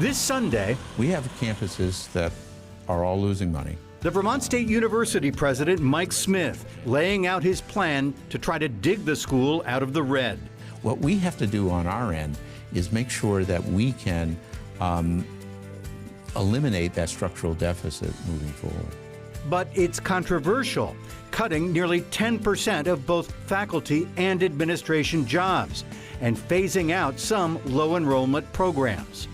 This Sunday, we have campuses that are all losing money. the Vermont State University president, Mike Smith, laying out his plan to try to dig the school out of the red. What we have to do on our end is make sure that we can eliminate that structural deficit moving forward. But it's controversial, cutting nearly 10% of both faculty and administration jobs and phasing out some low enrollment programs.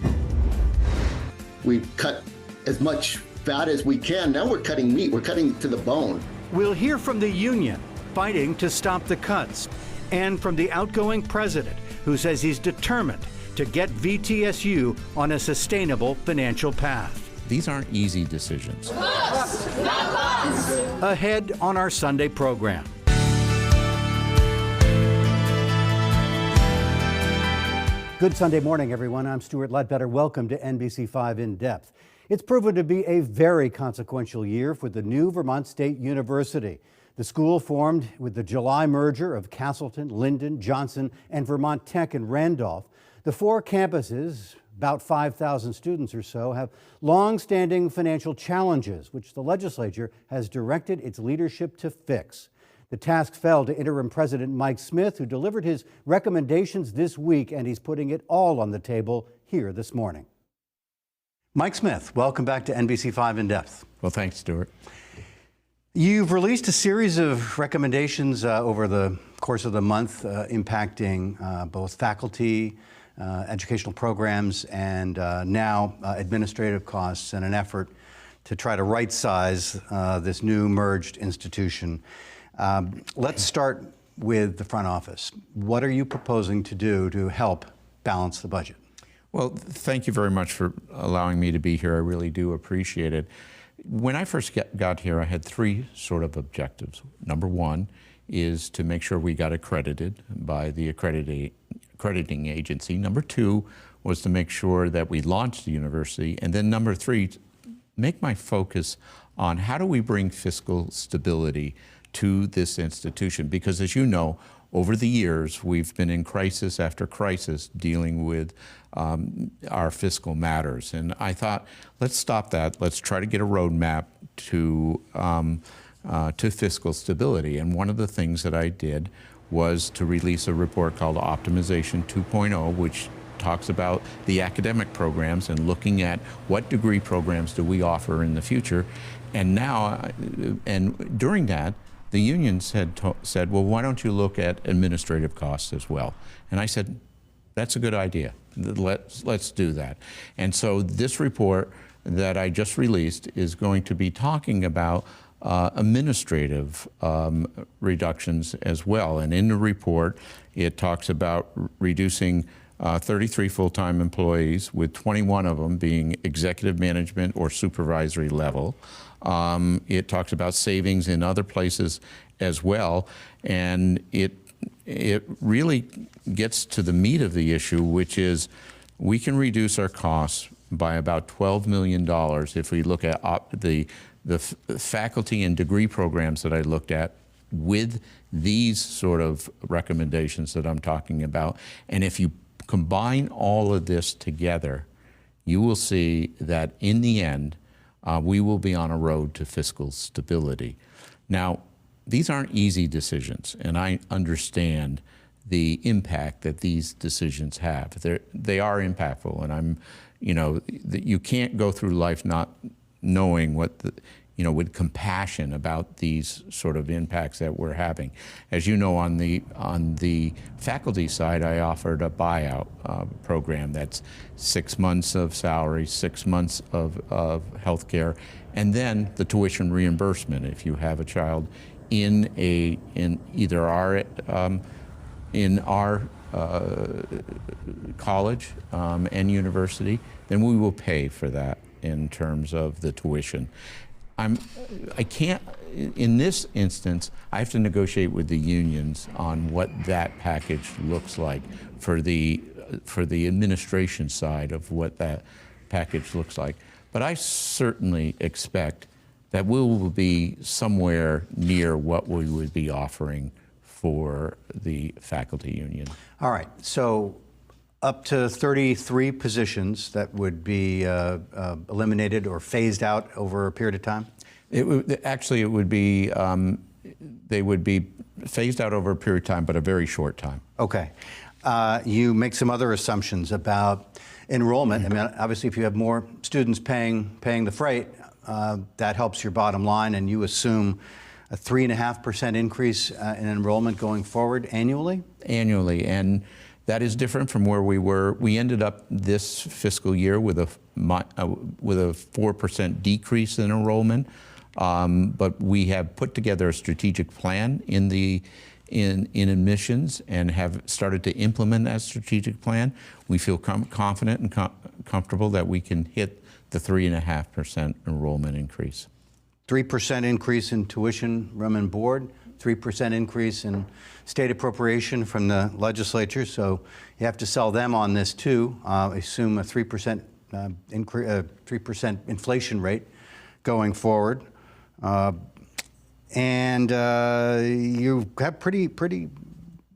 We've cut as much fat as we can. Now we're cutting meat. We're cutting to the bone. We'll hear from the union fighting to stop the cuts, and from the outgoing president, who says he's determined to get VTSU on a sustainable financial path. These aren't easy decisions. Bus, not bus. Ahead on our Sunday program. Good Sunday morning, everyone. I'm Stuart Ledbetter. Welcome to NBC5 In Depth. It's proven to be a very consequential year for the new Vermont State University. The school formed with the July merger of Castleton, Linden, Johnson, and Vermont Tech in Randolph. The four campuses, about 5,000 students or so, have long-standing financial challenges, which the legislature has directed its leadership to fix. The task fell to interim President Mike Smith, who delivered his recommendations this week, and he's putting it all on the table here this morning. Mike Smith, welcome back to NBC5 In Depth. Well, thanks, Stuart. You've released a series of recommendations over the course of the month impacting both faculty, educational programs, and now administrative costs in an effort to try to right-size this new merged institution. Let's start with the front office. What are you proposing to do to help balance the budget? Well, thank you very much for allowing me to be here. I really do appreciate it. When I first got here, I had three sort of objectives. Number one is to make sure we got accredited by the accrediting agency. Number two was to make sure that we launched the university. And then number three, make my focus on how do we bring fiscal stability to this institution, because as you know, over the years, we've been in crisis after crisis dealing with our fiscal matters. And I thought, let's stop that. Let's try to get a roadmap to fiscal stability. And one of the things that I did was to release a report called Optimization 2.0, which talks about the academic programs and looking at what degree programs do we offer in the future. And now, and during that, the unions had said, well, why don't you look at administrative costs as well? And I said, that's a good idea. Let's do that. And so this report that I just released is going to be talking about administrative reductions as well. And in the report, it talks about reducing 33 full-time employees, with 21 of them being executive management or supervisory level. It talks about savings in other places as well, and it really gets to the meat of the issue, which is we can reduce our costs by about $12 million if we look at the faculty and degree programs that I looked at with these sort of recommendations that I'm talking about. And if you combine all of this together, you will see that in the end, we will be on a road to fiscal stability. Now, these aren't easy decisions, and I understand the impact that these decisions have. They are impactful, and you can't go through life not knowing what with compassion about these sort of impacts that we're having. As you know, on the faculty side, I offered a buyout program that's 6 months of salary, 6 months of health care, and then the tuition reimbursement if you have a child in either our college and university, then we will pay for that in terms of the tuition. I can't, in this instance, I have to negotiate with the unions on what that package looks like for the administration side of what that package looks like. But I certainly expect that we will be somewhere near what we would be offering for the faculty union. All right, so Up to 33 positions that would be eliminated or phased out over a period of time? Actually, it would be, they would be phased out over a period of time, but a very short time. Okay. You make some other assumptions about enrollment. I mean, obviously, if you have more students paying the freight, that helps your bottom line, and you assume a 3.5% increase in enrollment going forward annually? Annually, and that is different from where we were. We ended up this fiscal year with a 4% decrease in enrollment, but we have put together a strategic plan in admissions and have started to implement that strategic plan. We feel confident and comfortable that we can hit the 3.5% enrollment increase. 3% increase in tuition, room and board, 3% increase in state appropriation from the legislature. So you have to sell them on this too. Assume a 3% 3% inflation rate going forward, and you have pretty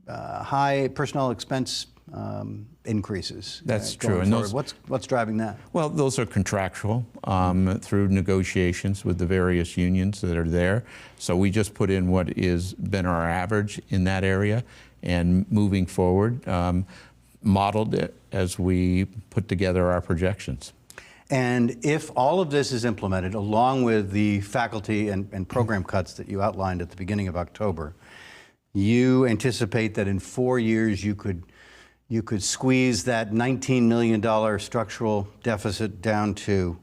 high personnel expense increases. That's true. And those, what's driving that? Well, those are contractual through negotiations with the various unions that are there. So we just put in what has been our average in that area, and moving forward, modeled it as we put together our projections. And if all of this is implemented, along with the faculty and program cuts that you outlined at the beginning of October, you anticipate that in 4 years you could squeeze that $19 million structural deficit down to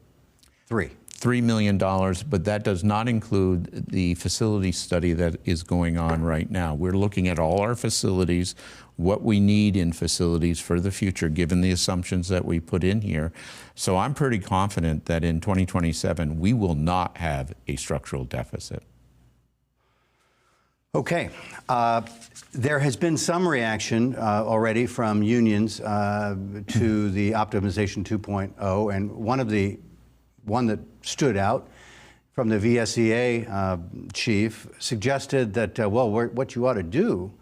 $3 million, but that does not include the facility study that is going on right now. We're looking at all our facilities, what we need in facilities for the future, given the assumptions that we put in here. So I'm pretty confident that in 2027, we will not have a structural deficit. Okay. There has been some reaction already from unions to the Optimization 2.0, and one that stood out from the VSEA chief suggested that, well, what you ought to do,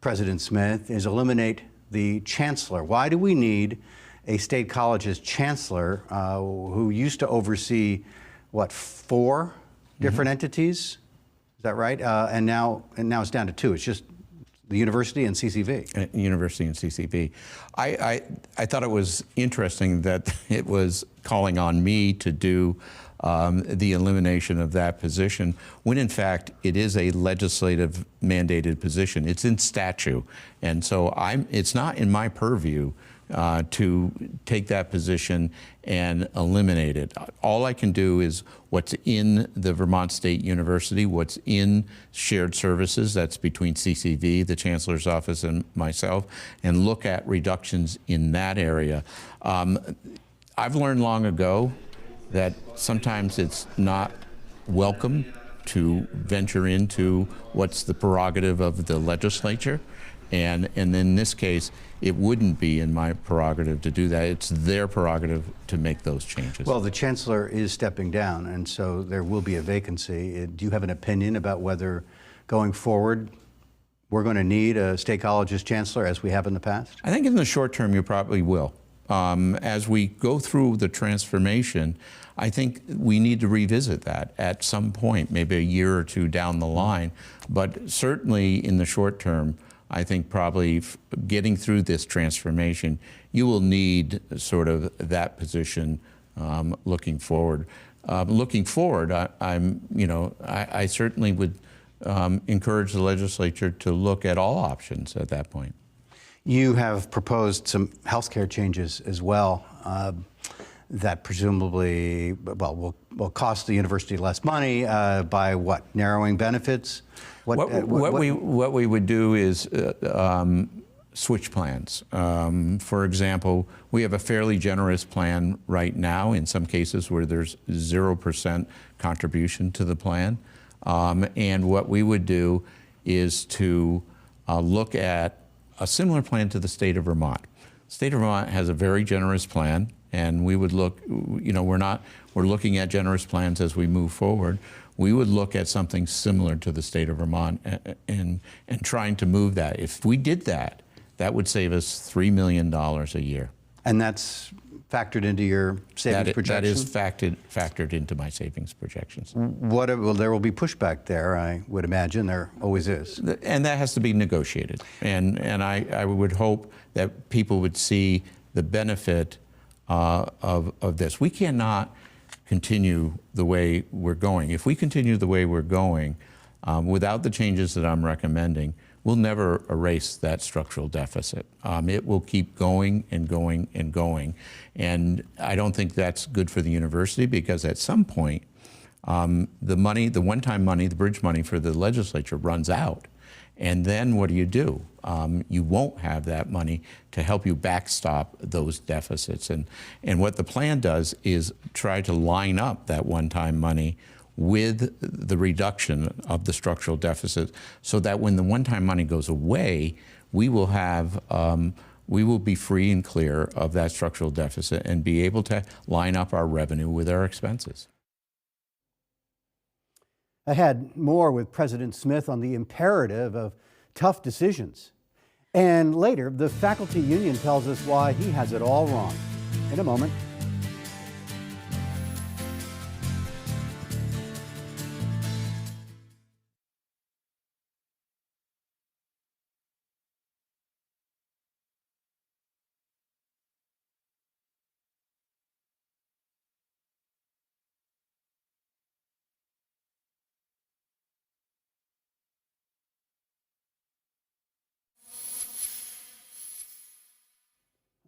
President Smith, is eliminate the chancellor. Why do we need a state college's chancellor who used to oversee, what, 4 different entities? Is that right? And now it's down to 2. It's just the university and CCV. University and CCV. I thought it was interesting that it was calling on me to do the elimination of that position, when in fact it is a legislative mandated position. It's in statute, and so it's not in my purview to take that position and eliminate it. All I can do is what's in the Vermont State University, what's in shared services, that's between CCV, the Chancellor's Office, and myself, and look at reductions in that area. I've learned long ago that sometimes it's not welcome to venture into what's the prerogative of the legislature. And in this case, it wouldn't be in my prerogative to do that. It's their prerogative to make those changes. Well, the chancellor is stepping down, and so there will be a vacancy. Do you have an opinion about whether, going forward, we're going to need a state college's chancellor as we have in the past? I think in the short term, you probably will. As we go through the transformation, I think we need to revisit that at some point, maybe a year or 2 down the line. But certainly in the short term, I think probably getting through this transformation, you will need sort of that position looking forward. I certainly would encourage the legislature to look at all options at that point. You have proposed some healthcare changes as well that presumably, well, will cost the university less money by what? Narrowing benefits? What we would do is switch plans. For example, we have a fairly generous plan right now in some cases where there's 0% contribution to the plan. And what we would do is to look at a similar plan to the state of Vermont. The state of Vermont has a very generous plan, and we would look, we're looking at generous plans as we move forward. We would look at something similar to the state of Vermont and trying to move that. If we did that, that would save us $3 million a year. And that's factored into your savings That projections? is factored into my savings projections. Well, there will be pushback there, I would imagine. There always is. And that has to be negotiated. And I would hope that people would see the benefit of this. We cannot continue the way we're going. If we continue the way we're going, without the changes that I'm recommending, we'll never erase that structural deficit. It will keep going and going and going. And I don't think that's good for the university, because at some point, the money, the one-time money, the bridge money for the legislature runs out. And then what do? You won't have that money to help you backstop those deficits. And what the plan does is try to line up that one-time money with the reduction of the structural deficit, so that when the one-time money goes away, we will be free and clear of that structural deficit and be able to line up our revenue with our expenses. Ahead, more with President Smith on the imperative of tough decisions. And later, the faculty union tells us why he has it all wrong. In a moment.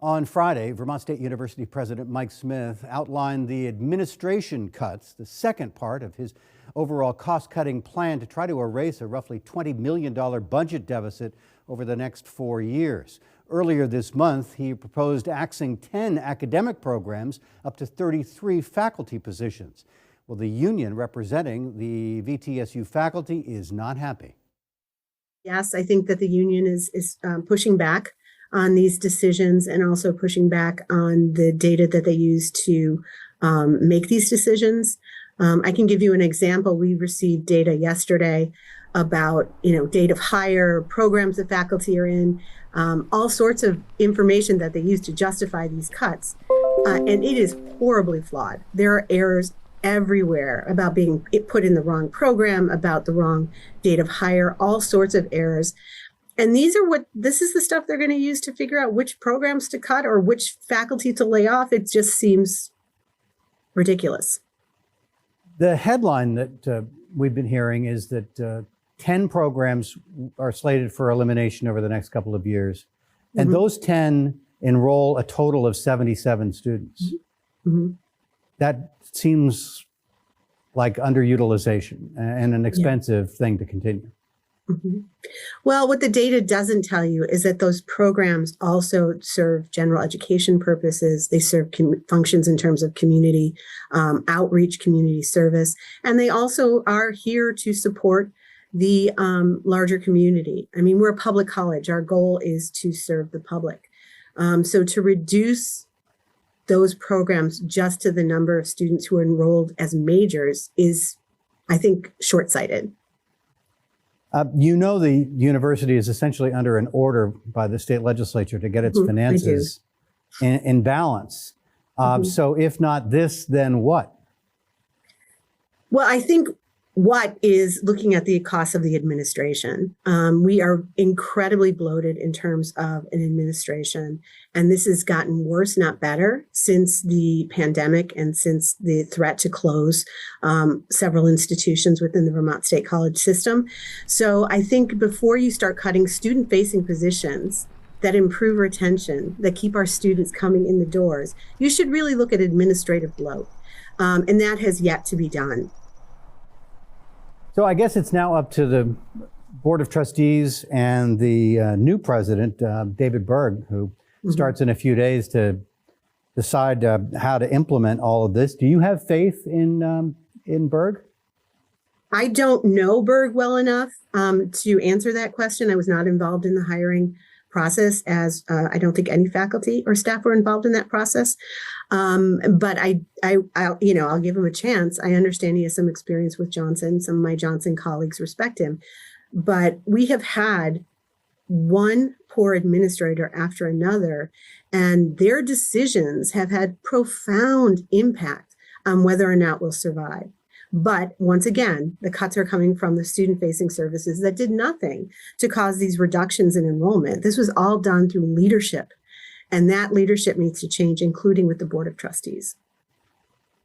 On Friday, Vermont State University President Mike Smith outlined the administration cuts, the second part of his overall cost-cutting plan to try to erase a roughly $20 million budget deficit over the next 4 years. Earlier this month, he proposed axing 10 academic programs up to 33 faculty positions. Well, the union representing the VTSU faculty is not happy. Yes, I think that the union is pushing back on these decisions, and also pushing back on the data that they use to make these decisions. I can give you an example. We received data yesterday about, date of hire, programs the faculty are in, all sorts of information that they use to justify these cuts. And it is horribly flawed. There are errors everywhere about being put in the wrong program, about the wrong date of hire, all sorts of errors. And this is the stuff they're going to use to figure out which programs to cut or which faculty to lay off. It just seems ridiculous. The headline that we've been hearing is that 10 programs are slated for elimination over the next couple of years. And those 10 enroll a total of 77 students. That seems like underutilization and an expensive thing to continue. Well, what the data doesn't tell you is that those programs also serve general education purposes. They serve functions in terms of community outreach, community service, and they also are here to support the larger community. I mean, we're a public college. Our goal is to serve the public. So to reduce those programs just to the number of students who are enrolled as majors is, I think, short-sighted. The university is essentially under an order by the state legislature to get its finances in balance. So if not this, then what? Well, I think what is looking at the cost of the administration. We are incredibly bloated in terms of an administration, and this has gotten worse, not better, since the pandemic and since the threat to close several institutions within the Vermont State College system. So I think before you start cutting student-facing positions that improve retention, that keep our students coming in the doors, you should really look at administrative bloat, and that has yet to be done. So I guess it's now up to the Board of Trustees and the new president, David Berg, who starts in a few days, to decide how to implement all of this. Do you have faith in Berg? I don't know Berg well enough to answer that question. I was not involved in the hiring process, as I don't think any faculty or staff were involved in that process. But I'll give him a chance. I understand he has some experience with Johnson. Some of my Johnson colleagues respect him. But we have had one poor administrator after another, and their decisions have had profound impact on whether or not we'll survive. But once again, the cuts are coming from the student-facing services that did nothing to cause these reductions in enrollment. This was all done through leadership, and that leadership needs to change, including with the Board of Trustees.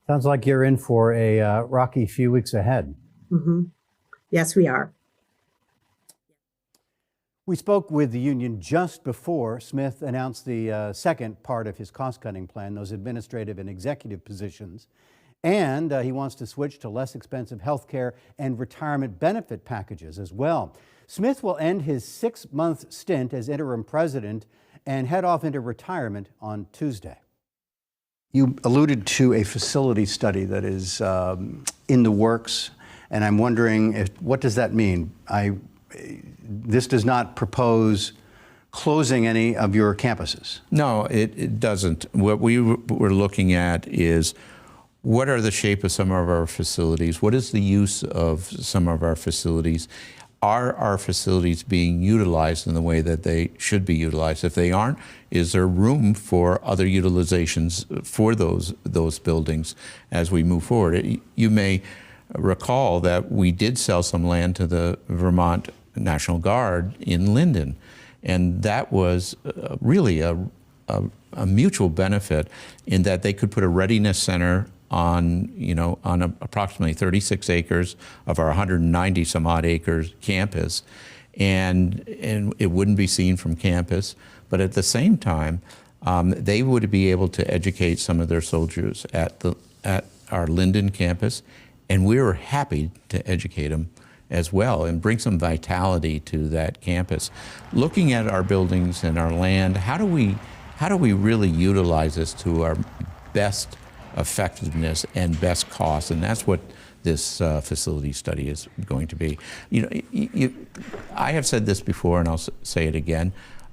Sounds like you're in for a rocky few weeks ahead. Mm-hmm. Yes, we are. We spoke with the union just before Smith announced the second part of his cost-cutting plan, those administrative and executive positions. And he wants to switch to less expensive health care and retirement benefit packages as well. Smith will end his 6-month stint as interim president and head off into retirement on Tuesday. You alluded to a facility study that is in the works, and I'm wondering, what does that mean? This does not propose closing any of your campuses. No, it doesn't. What we were looking at is what are the shape of some of our facilities? What is the use of some of our facilities? Are our facilities being utilized in the way that they should be utilized? If they aren't, is there room for other utilizations for those buildings as we move forward? You may recall that we did sell some land to the Vermont National Guard in Linden, and that was really a mutual benefit in that they could put a readiness center on approximately 36 acres of our 190 some odd acres campus, and it wouldn't be seen from campus, but at the same time they would be able to educate some of their soldiers at our Linden campus, and we were happy to educate them as well and bring some vitality to that campus. Looking at our buildings and our land, how do we really utilize this to our best effectiveness and best cost? And that's what this facility study is going to be. I have said this before, and I'll say it again.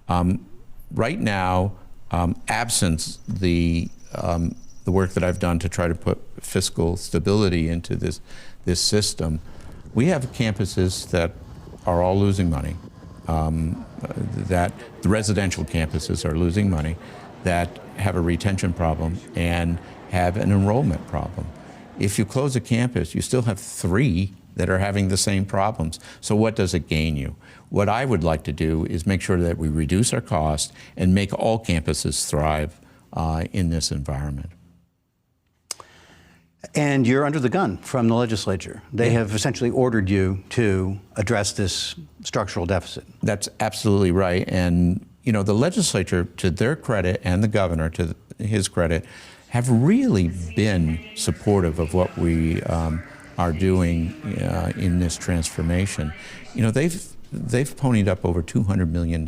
Right now, absent the work that I've done to try to put fiscal stability into this system, we have campuses that are all losing money, that the residential campuses are losing money, that have a retention problem and have an enrollment problem. If you close a campus, you still have 3 that are having the same problems. So what does it gain you? What I would like to do is make sure that we reduce our cost and make all campuses thrive in this environment. And you're under the gun from the legislature. They have essentially ordered you to address this structural deficit. That's absolutely right. And the legislature, to their credit, and the governor, to his credit, have really been supportive of what we are doing in this transformation. They've ponied up over $200 million,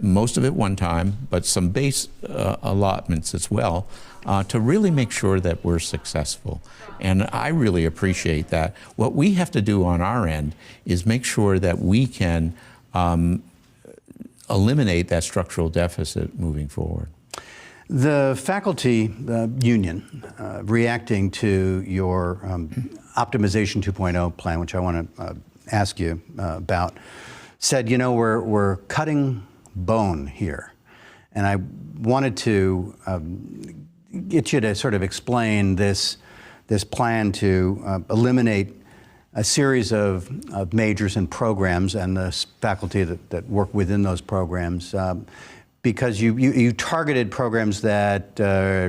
most of it one time, but some base allotments as well, to really make sure that we're successful. And I really appreciate that. What we have to do on our end is make sure that we can eliminate that structural deficit moving forward. The faculty union, reacting to your Optimization 2.0 plan, which I want to ask you about, said, we're cutting bone here. And I wanted to get you to sort of explain this plan to eliminate a series of majors and programs and the faculty that work within those programs, because you targeted programs that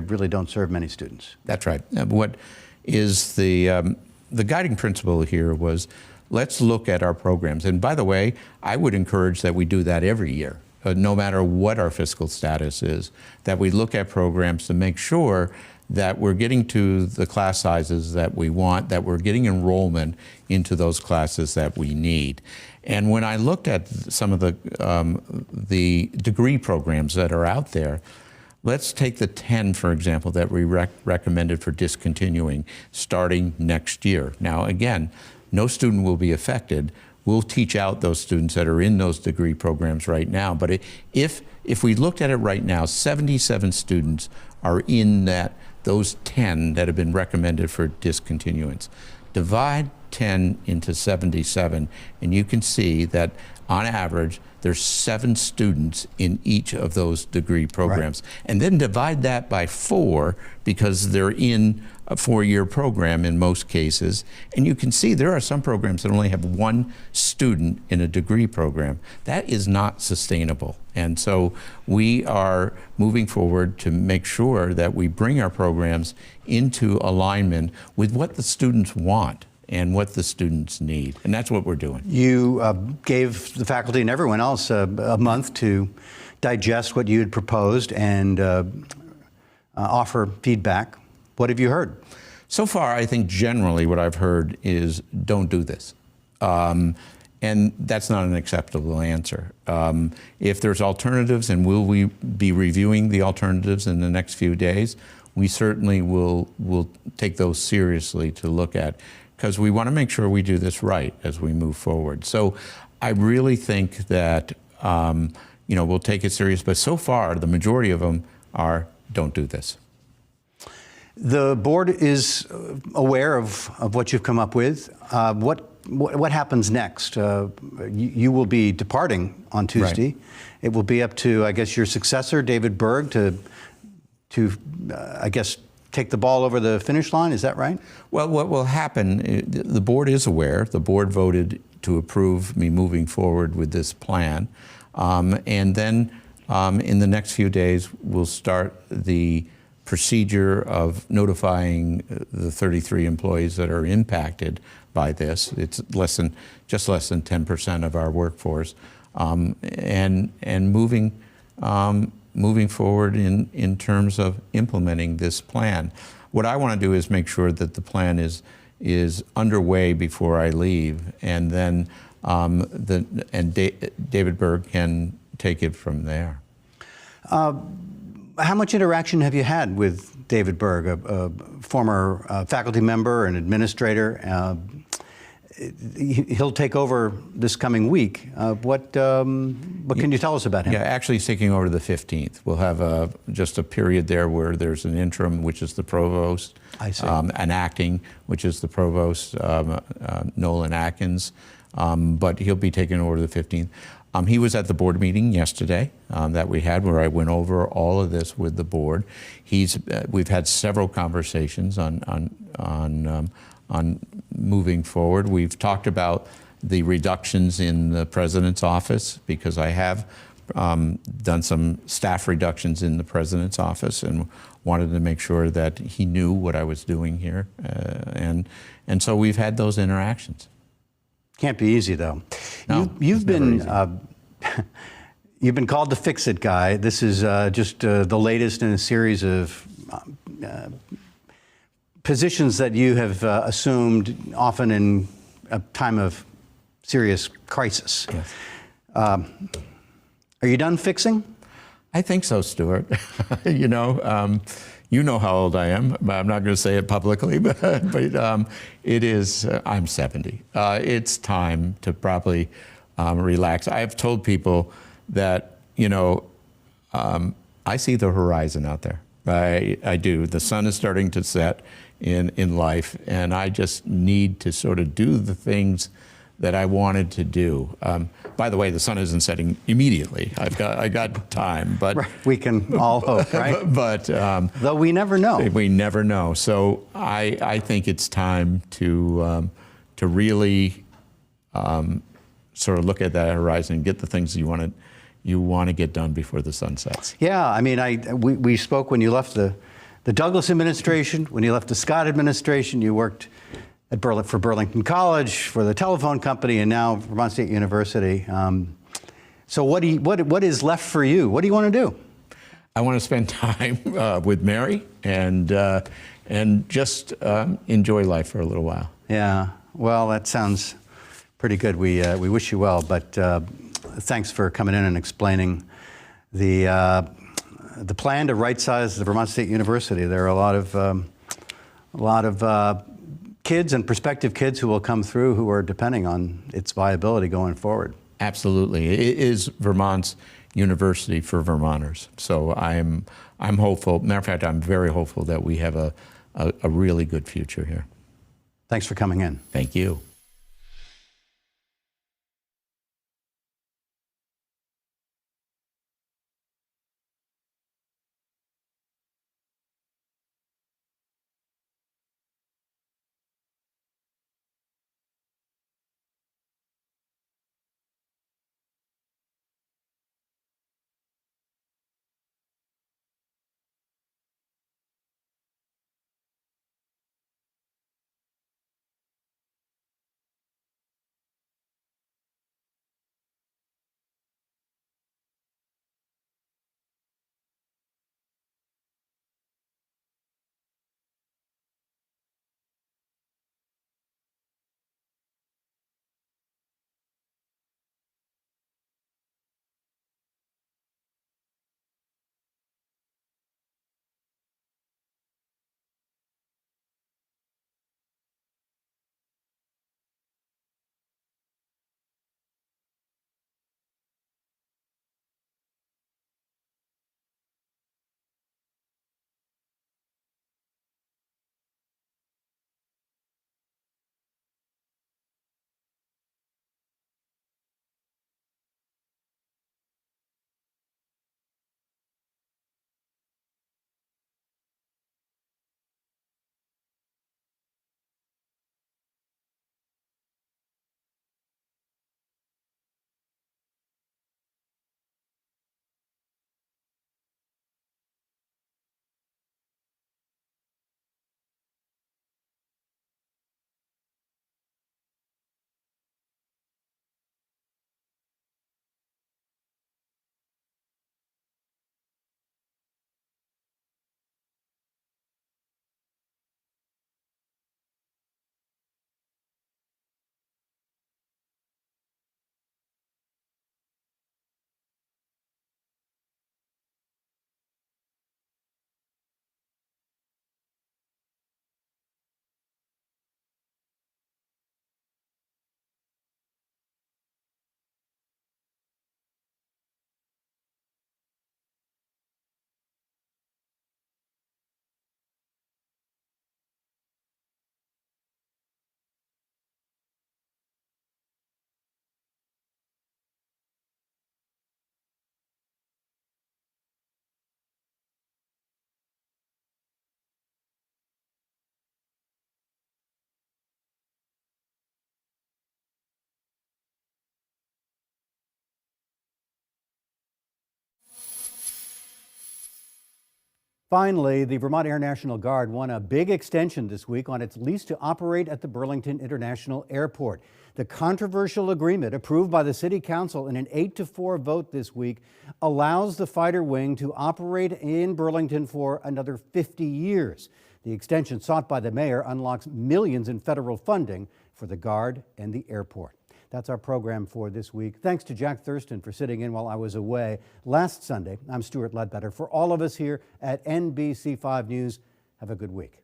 really don't serve many students. That's right. What is the guiding principle here was, let's look at our programs. And by the way, I would encourage that we do that every year, no matter what our fiscal status is, that we look at programs to make sure that we're getting to the class sizes that we want, that we're getting enrollment into those classes that we need. And when I looked at some of the degree programs that are out there, let's take the 10, for example, that we recommended for discontinuing starting next year. Now, again, no student will be affected. We'll teach out those students that are in those degree programs right now. But if we looked at it right now, 77 students are in those 10 that have been recommended for discontinuance. Divide 10 into 77, and you can see that on average, there's 7 students in each of those degree programs. Right. And then divide that by 4 because they're in a 4-year program in most cases. And you can see there are some programs that only have 1 student in a degree program. That is not sustainable. And so we are moving forward to make sure that we bring our programs into alignment with what the students want and what the students need. And that's what we're doing. You gave the faculty and everyone else a month to digest what you had proposed and offer feedback. What have you heard? So far, I think generally what I've heard is don't do this. And that's not an acceptable answer. If there's alternatives, and will we be reviewing the alternatives in the next few days, we certainly will take those seriously to look at, because we want to make sure we do this right as we move forward. So I really think that we'll take it serious, but so far the majority of them are don't do this. The board is aware of what you've come up with. What happens next? You will be departing on Tuesday. Right. It will be up to, I guess, your successor, David Berg, to I guess, take the ball over the finish line. Is that right? Well, what will happen, the board is aware. The board voted to approve me moving forward with this plan. And then in the next few days, we'll start the procedure of notifying the 33 employees that are impacted by this. It's just less than 10% of our workforce, and moving forward in terms of implementing this plan. What I want to do is make sure that the plan is underway before I leave, and then David Berg can take it from there. How much interaction have you had with David Berg, a former faculty member and administrator? He'll take over this coming week. What can you tell us about him? Yeah, actually he's taking over the 15th. We'll have just a period there where there's an interim, which is the provost. I see. An acting, which is the provost, Nolan Atkins. But he'll be taking over the 15th. He was at the board meeting yesterday that we had, where I went over all of this with the board. We've had several conversations on moving forward. We've talked about the reductions in the president's office, because I have done some staff reductions in the president's office and wanted to make sure that he knew what I was doing here. And so we've had those interactions. Can't be easy, though. No, you've been called the fix-it guy. This is just the latest in a series of positions that you have assumed, often in a time of serious crisis. Yes. Are you done fixing? I think so, Stuart. You know how old I am. I'm not going to say it publicly, but it is. I'm 70. It's time to probably relax. I've told people that I see the horizon out there. I do. The sun is starting to set in life, and I just need to sort of do the things that I wanted to do. By the way, the sun isn't setting immediately. I got time, but right. We can all hope, right? but though we never know. We never know. So I think it's time to really sort of look at that horizon and get the things you want to get done before the sun sets. Yeah, I mean, we spoke when you left the Douglas administration, when you left the Scott administration. You worked at for Burlington College, for the telephone company, and now Vermont State University. So what is left for you? What do you want to do? I want to spend time with Mary and just enjoy life for a little while. Yeah, well, that sounds pretty good. We wish you well, but thanks for coming in and explaining the plan to right-size the Vermont State University. There are a lot of kids and prospective kids who will come through who are depending on its viability going forward. Absolutely. It is Vermont's university for Vermonters. So I'm hopeful. Matter of fact, I'm very hopeful that we have a really good future here. Thanks for coming in. Thank you. Finally, the Vermont Air National Guard won a big extension this week on its lease to operate at the Burlington International Airport. The controversial agreement approved by the City Council in an 8-4 vote this week allows the fighter wing to operate in Burlington for another 50 years. The extension sought by the mayor unlocks millions in federal funding for the Guard and the airport. That's our program for this week. Thanks to Jack Thurston for sitting in while I was away last Sunday. I'm Stuart Ledbetter. For all of us here at NBC5 News, have a good week.